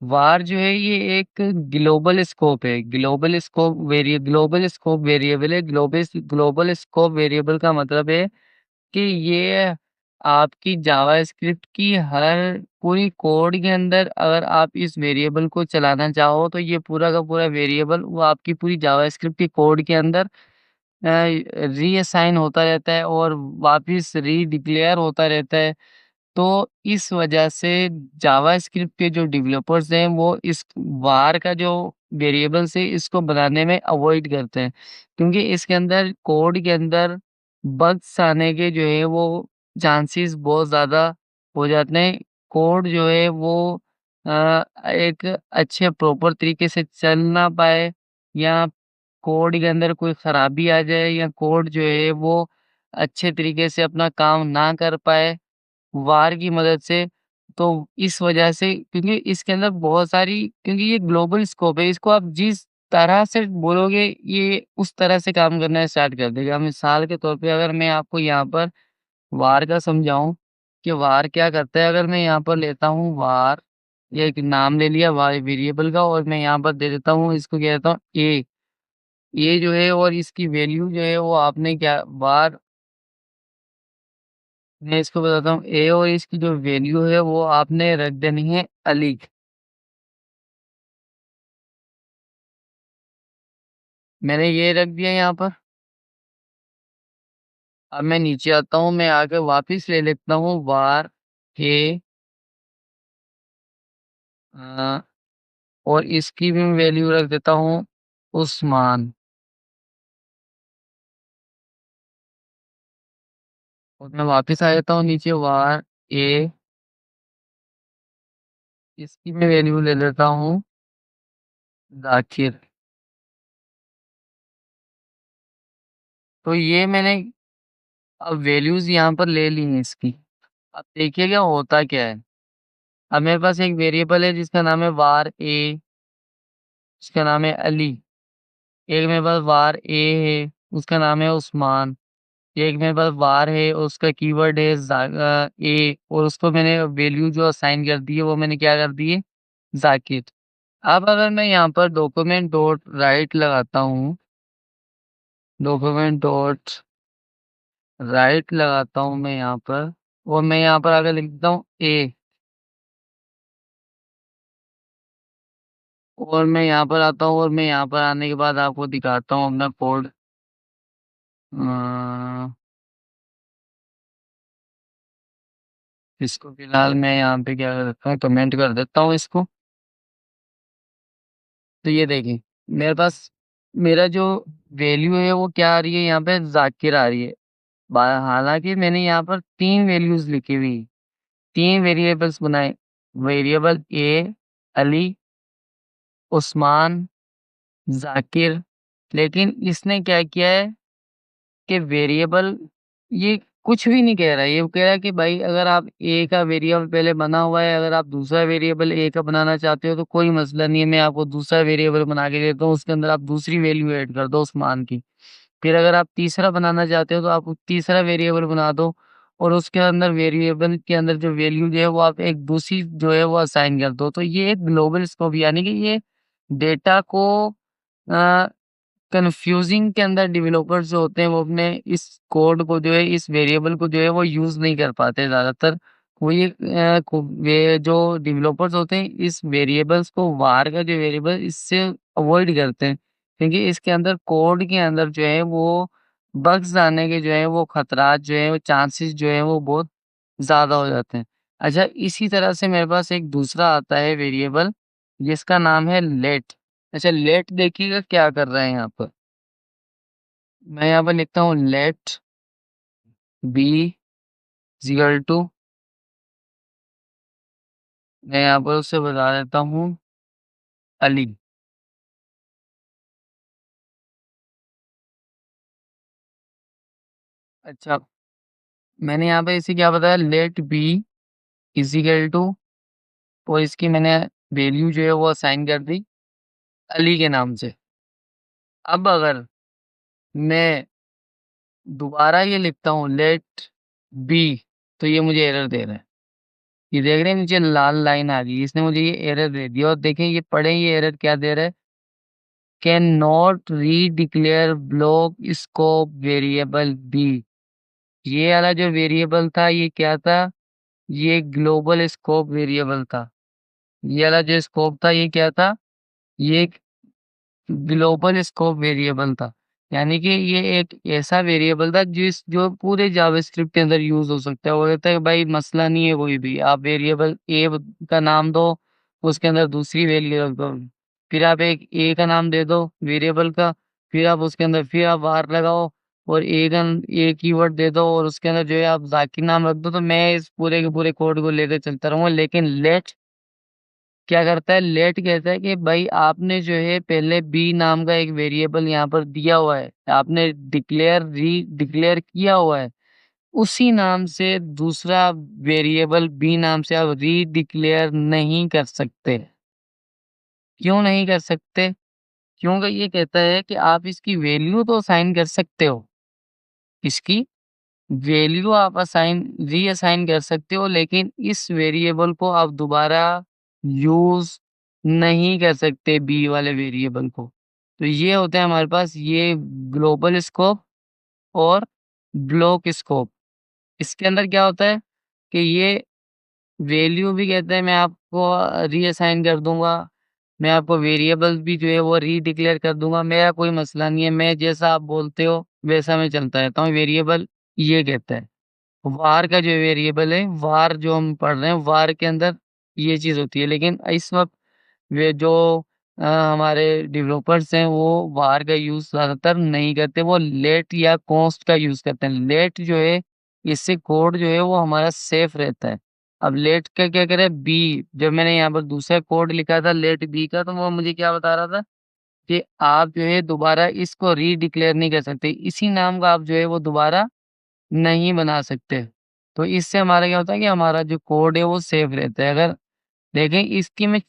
वार जो है ये एक ग्लोबल स्कोप है। ग्लोबल स्कोप वेरिएबल है। ग्लोबल स्कोप वेरिएबल का मतलब है कि ये आपकी जावास्क्रिप्ट की हर पूरी कोड के अंदर अगर आप इस वेरिएबल को चलाना चाहो तो ये पूरा का पूरा वेरिएबल वो आपकी पूरी जावास्क्रिप्ट की कोड के अंदर रीअसाइन होता रहता है और वापिस रीडिक्लेयर होता रहता है। तो इस वजह से जावास्क्रिप्ट के जो डेवलपर्स हैं वो इस var का जो वेरिएबल्स है इसको बनाने में अवॉइड करते हैं क्योंकि इसके अंदर कोड के अंदर बग्स आने के जो है वो चांसेस बहुत ज़्यादा हो जाते हैं। कोड जो है वो एक अच्छे प्रॉपर तरीके से चल ना पाए या कोड के अंदर कोई खराबी आ जाए या कोड जो है वो अच्छे तरीके से अपना काम ना कर पाए वार की मदद से। तो इस वजह से क्योंकि इसके अंदर बहुत सारी क्योंकि ये ग्लोबल स्कोप है, इसको आप जिस तरह से बोलोगे ये उस तरह से काम करना स्टार्ट कर देगा। मिसाल के तौर पे अगर मैं आपको यहाँ पर वार का समझाऊँ कि वार क्या करता है, अगर मैं यहाँ पर लेता हूँ वार, ये एक नाम ले लिया वार वेरिएबल का और मैं यहाँ पर दे देता हूँ इसको क्या देता हूँ ए जो है और इसकी वैल्यू जो है वो आपने क्या वार मैं इसको बताता हूँ ए और इसकी जो वैल्यू है वो आपने रख देनी है अली। मैंने ये रख दिया यहाँ पर। अब मैं नीचे आता हूँ, मैं आके वापस ले लेता हूँ var a, अ, और इसकी भी वैल्यू रख देता हूँ उस्मान। और मैं वापस आ जाता हूँ नीचे var a, इसकी मैं वैल्यू ले लेता हूँ जाकिर। तो ये मैंने अब वैल्यूज यहाँ पर ले ली हैं इसकी। अब देखिए क्या होता क्या है। अब मेरे पास एक वेरिएबल है जिसका नाम है var a, उसका नाम है अली। एक मेरे पास var a है, उसका नाम है उस्मान। एक मेरे पास var है, उसका कीवर्ड है ए, और उसको मैंने वैल्यू जो असाइन कर दी है वो मैंने क्या कर दी है, जाकिर। अब अगर मैं यहाँ पर डॉक्यूमेंट डॉट राइट लगाता हूँ, डॉक्यूमेंट डॉट राइट लगाता हूँ मैं यहाँ पर, और मैं यहाँ पर आकर लिखता हूँ ए, और मैं यहाँ पर आता हूँ, और मैं यहाँ पर आने के बाद आपको दिखाता हूँ अपना कोड। इसको फिलहाल मैं यहाँ पे क्या कर देता हूँ, कमेंट कर देता हूँ इसको। तो ये देखिए मेरे पास मेरा जो वैल्यू है वो क्या आ रही है, यहाँ पे जाकिर आ रही है। हालांकि मैंने यहाँ पर 3 वैल्यूज लिखी हुई, 3 वेरिएबल्स बनाए। वेरिएबल ए अली, उस्मान, जाकिर। लेकिन इसने क्या किया है कि वेरिएबल ये कुछ भी नहीं कह रहा है। ये कह रहा है कि भाई अगर आप ए का वेरिएबल पहले बना हुआ है, अगर आप दूसरा वेरिएबल ए का बनाना चाहते हो तो कोई मसला नहीं है, मैं आपको दूसरा वेरिएबल बना के देता हूँ, उसके अंदर आप दूसरी वैल्यू ऐड कर दो उस मान की। फिर अगर आप तीसरा बनाना चाहते हो तो आप तीसरा वेरिएबल बना दो, और उसके अंदर वेरिएबल के अंदर जो वैल्यू जो है वो आप एक दूसरी जो है वो असाइन कर दो। तो ये एक ग्लोबल स्कोप, यानी कि ये डेटा को कन्फ्यूजिंग के अंदर डेवलपर्स जो होते हैं वो अपने इस कोड को जो है, इस वेरिएबल को जो है वो यूज़ नहीं कर पाते ज़्यादातर। वो ये वे जो डेवलपर्स होते हैं इस वेरिएबल्स को, var का जो वेरिएबल, इससे अवॉइड करते हैं, क्योंकि इसके अंदर कोड के अंदर जो है वो बग्स आने के जो है वो खतरात जो है वो चांसेस जो है वो बहुत ज़्यादा हो जाते हैं। अच्छा, इसी तरह से मेरे पास एक दूसरा आता है वेरिएबल जिसका नाम है लेट। अच्छा, लेट देखिएगा क्या कर रहे हैं यहाँ पर। मैं यहाँ पर लिखता हूँ लेट बी इक्वल टू, मैं यहाँ पर उससे बता देता हूँ अली। अच्छा, मैंने यहाँ पे इसे क्या बताया, let B is equal to, और इसकी मैंने वैल्यू जो है वो असाइन कर दी अली के नाम से। अब अगर मैं दोबारा ये लिखता हूँ लेट बी, तो ये मुझे एरर दे रहा है। ये देख रहे हैं नीचे लाल लाइन आ गई, इसने मुझे ये एरर दे दिया। और देखें ये पढ़ें, ये एरर क्या दे रहा है, can not redeclare block scope variable be. ये वाला जो वेरिएबल था ये क्या था, ये ग्लोबल स्कोप वेरिएबल था। ये वाला जो स्कोप था ये क्या था, ये ग्लोबल स्कोप वेरिएबल था। यानी कि ये एक ऐसा वेरिएबल था जो पूरे जावास्क्रिप्ट के अंदर यूज हो सकता है। वो कहता है कि भाई मसला नहीं है कोई भी, आप वेरिएबल ए का नाम दो, उसके अंदर दूसरी वैल्यू रख दो, फिर आप एक ए का नाम दे दो वेरिएबल का, फिर आप उसके अंदर फिर आप var लगाओ, और ए कीवर्ड दे दो, और उसके अंदर जो है आप जाकिर नाम रख दो। तो मैं इस पूरे के पूरे कोड को लेकर चलता रहूंगा। लेकिन लेट क्या करता है, लेट कहता है कि भाई आपने जो है पहले बी नाम का एक वेरिएबल यहाँ पर दिया हुआ है, आपने डिक्लेयर किया हुआ है, उसी नाम से दूसरा वेरिएबल बी नाम से आप री डिक्लेयर नहीं कर सकते। क्यों नहीं कर सकते? क्योंकि ये कहता है कि आप इसकी वैल्यू तो असाइन कर सकते हो, इसकी वैल्यू आप रीअसाइन कर सकते हो, लेकिन इस वेरिएबल को आप दोबारा यूज नहीं कर सकते बी वाले वेरिएबल को। तो ये होता है हमारे पास ये ग्लोबल स्कोप और ब्लॉक स्कोप। इसके अंदर क्या होता है कि ये वैल्यू भी कहते हैं मैं आपको रीअसाइन कर दूंगा, मैं आपको वेरिएबल्स भी जो है वो रीडिक्लेयर कर दूँगा, मेरा कोई मसला नहीं है, मैं जैसा आप बोलते हो वैसा मैं चलता रहता हूँ, वेरिएबल ये कहता है। var का जो वेरिएबल है, var जो हम पढ़ रहे हैं, var के अंदर ये चीज़ होती है, लेकिन इस वक़्त वे जो हमारे डेवलपर्स हैं वो var का यूज़ ज़्यादातर नहीं करते, वो लेट या कॉन्स्ट का यूज़ करते हैं। लेट जो है, इससे कोड जो है वो हमारा सेफ रहता है। अब लेट का क्या करें बी, जब मैंने यहाँ पर दूसरा कोड लिखा था लेट बी का, तो वो मुझे क्या बता रहा था कि आप जो है दोबारा इसको रीडिक्लेयर नहीं कर सकते। इसी नाम का आप जो है वो दोबारा नहीं बना सकते। तो इससे हमारा क्या होता है कि हमारा जो कोड है वो सेफ रहता है। अगर देखें इसकी मैं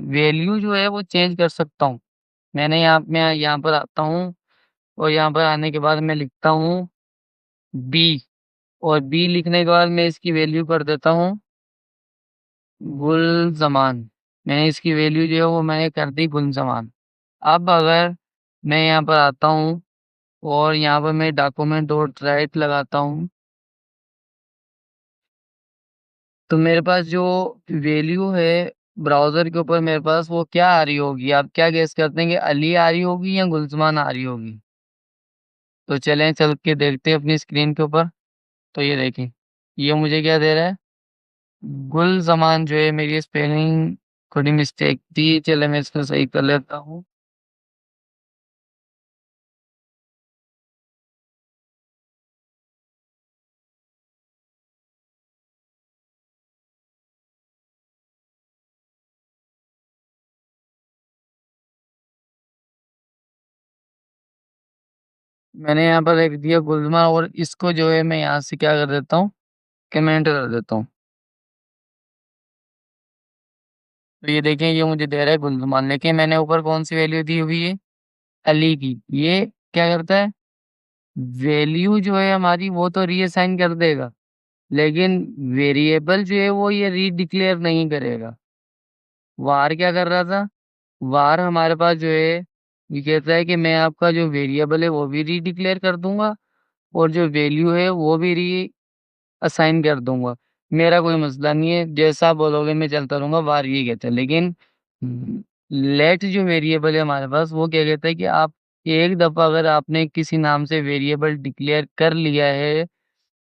वैल्यू जो है वो चेंज कर सकता हूँ। मैं यहाँ पर आता हूँ और यहाँ पर आने के बाद मैं लिखता हूँ बी, और बी लिखने के बाद मैं इसकी वैल्यू कर देता हूँ गुलज़मान। मैंने इसकी वैल्यू जो है वो मैंने कर दी गुलज़मान। अब अगर मैं यहाँ पर आता हूँ और यहाँ पर मैं डॉक्यूमेंट डॉट राइट लगाता हूँ, तो मेरे पास जो वैल्यू है ब्राउज़र के ऊपर मेरे पास वो क्या आ रही होगी? आप क्या गेस करते हैं कि अली आ रही होगी या गुलज़मान आ रही होगी? तो चलें चल के देखते हैं अपनी स्क्रीन के ऊपर। तो ये देखें, ये मुझे क्या दे रहा है? गुलज़मान जो है मेरी स्पेलिंग थोड़ी मिस्टेक थी, चलें मैं इसको सही कर लेता हूँ। मैंने यहाँ पर लिख दिया गुलज़मान, और इसको जो है मैं यहाँ से क्या कर देता हूँ, कमेंट कर देता हूँ। तो ये देखें ये मुझे दे रहा है गुलज़मान, लेकिन मैंने ऊपर कौन-सी वैल्यू दी हुई है? अली की। ये क्या करता है? वैल्यू जो है हमारी वो तो रीअसाइन कर देगा, लेकिन वेरिएबल जो है वो ये रीडिक्लेयर नहीं करेगा। var क्या कर रहा था? var हमारे पास जो है ये कहता है कि मैं आपका जो वेरिएबल है वो भी रीडिक्लेयर कर दूँगा और जो वैल्यू है वो भी रीअसाइन कर दूँगा। मेरा कोई मसला नहीं है, जैसा आप बोलोगे मैं चलता रहूँगा, var ये कहता है। लेकिन लेट जो वेरिएबल है हमारे पास वो क्या कहता है कि आप एक दफ़ा अगर आपने किसी नाम से वेरिएबल डिक्लेयर कर लिया है,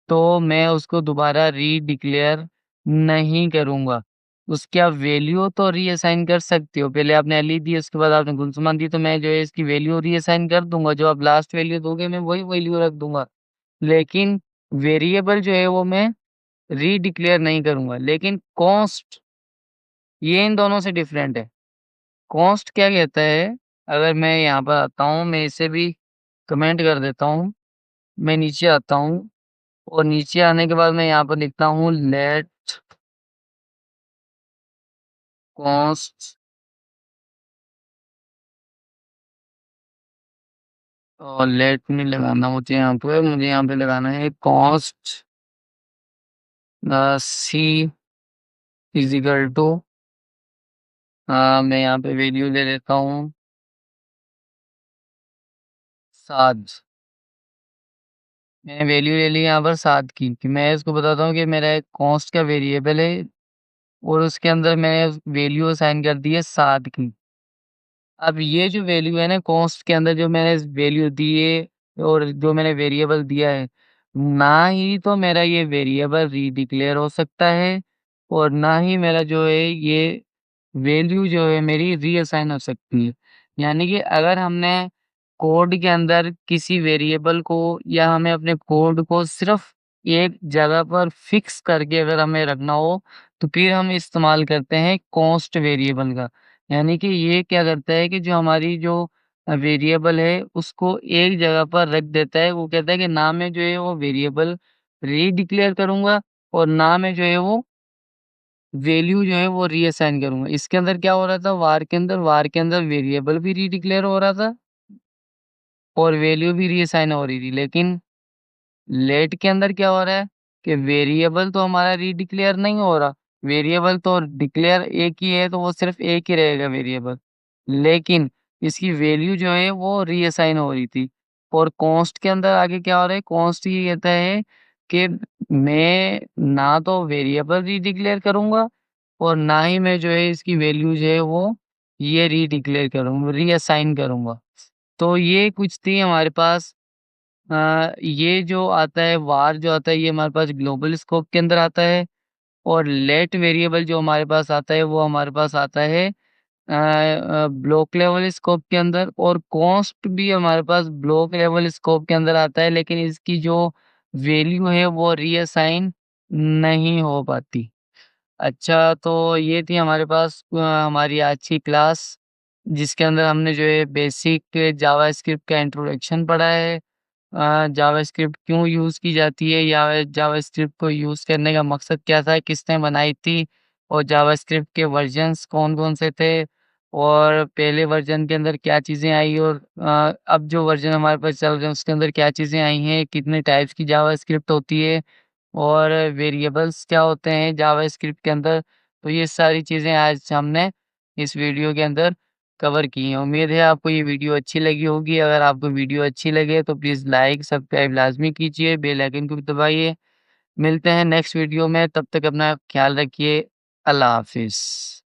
तो मैं उसको दोबारा रीडिक्लेयर नहीं करूँगा। उसकी आप वैल्यू तो रीअसाइन कर सकते हो। पहले आपने अली दी, उसके बाद आपने गुलशुमान दी, तो मैं जो है इसकी वैल्यू रीअसाइन कर दूँगा। जो आप लास्ट वैल्यू दोगे मैं वही वैल्यू रख दूँगा। लेकिन वेरिएबल जो है वो मैं रीडिक्लेयर नहीं करूँगा। लेकिन कॉन्स्ट ये इन दोनों से डिफरेंट है। कॉन्स्ट क्या कहता है, अगर मैं यहाँ पर आता हूँ, मैं इसे भी कमेंट कर देता हूँ। मैं नीचे आता हूँ और नीचे आने के बाद मैं यहाँ पर लिखता हूँ लेट कॉन्स्ट, और लेट नहीं लगाना मुझे यहाँ पे लगाना है cos C is equal to, मैं यहाँ पे वैल्यू ले लेता हूँ 7। मैंने वैल्यू ले ली यहाँ पर 7 की, कि मैं इसको बताता हूँ कि मेरा एक कॉस्ट का वेरिएबल है और उसके अंदर मैंने वैल्यू असाइन कर दी है 7 की। अब ये जो वैल्यू है ना कॉस्ट के अंदर जो मैंने वैल्यू दी है और जो मैंने वेरिएबल दिया है, ना ही तो मेरा ये वेरिएबल रीडिक्लेयर हो सकता है और ना ही मेरा जो है ये वैल्यू जो है मेरी रीअसाइन हो सकती है। यानी कि अगर हमने कोड के अंदर किसी वेरिएबल को या हमें अपने कोड को सिर्फ़ एक जगह पर फ़िक्स करके अगर हमें रखना हो, तो फिर हम इस्तेमाल करते हैं कॉन्स्ट वेरिएबल का। यानी कि ये क्या करता है कि जो हमारी जो वेरिएबल है उसको एक जगह पर रख देता है। वो कहता है कि ना मैं जो है वो वेरिएबल रीडिक्लेयर करूँगा और ना मैं जो है वो वैल्यू जो है वो रीअसाइन करूँगा। इसके अंदर क्या हो रहा था वार के अंदर वेरिएबल भी रीडिक्लेयर हो रहा था और वैल्यू भी रीअसाइन हो रही थी। लेकिन लेट के अंदर क्या हो रहा है कि वेरिएबल तो हमारा रीडिक्लेयर नहीं हो रहा, वेरिएबल तो डिक्लेयर एक ही है, तो वो सिर्फ़ एक ही रहेगा वेरिएबल। लेकिन इसकी वैल्यू जो है वो रीअसाइन हो रही थी। और कॉन्स्ट के अंदर आगे क्या हो रहा है, कॉन्स्ट ये कहता है कि मैं ना तो वेरिएबल रीडिक्लेयर करूँगा और ना ही मैं जो है इसकी वैल्यू जो है वो ये रीडिक्लेयर करूँगा, रीअसाइन करूँगा। तो ये कुछ थी हमारे पास। ये जो आता है var जो आता है ये हमारे पास ग्लोबल स्कोप के अंदर आता है और लेट वेरिएबल जो हमारे पास आता है वो हमारे पास आता है ब्लॉक लेवल स्कोप के अंदर, और कॉस्ट भी हमारे पास ब्लॉक लेवल स्कोप के अंदर आता है, लेकिन इसकी जो वैल्यू है वो रीअसाइन नहीं हो पाती। अच्छा, तो ये थी हमारे पास हमारी आज की क्लास, जिसके अंदर हमने जो है बेसिक जावास्क्रिप्ट का इंट्रोडक्शन पढ़ा है। जावास्क्रिप्ट क्यों यूज़ की जाती है या जावास्क्रिप्ट को यूज़ करने का मकसद क्या था, किसने बनाई थी और जावास्क्रिप्ट के वर्जन्स कौन-कौन से थे और पहले वर्जन के अंदर क्या चीज़ें आई और अब जो वर्जन हमारे पास चल रहे हैं उसके अंदर क्या चीज़ें आई हैं, कितने टाइप्स की जावास्क्रिप्ट होती है और वेरिएबल्स क्या होते हैं जावास्क्रिप्ट के अंदर। तो ये सारी चीज़ें आज हमने इस वीडियो के अंदर कवर की हैं। उम्मीद है आपको ये वीडियो अच्छी लगी होगी। अगर आपको वीडियो अच्छी लगे तो प्लीज़ लाइक, सब्सक्राइब लाज़मी कीजिए, बेल आइकन को भी दबाइए। मिलते हैं नेक्स्ट वीडियो में, तब तक अपना ख़्याल रखिए। अल्लाह हाफ़िज़।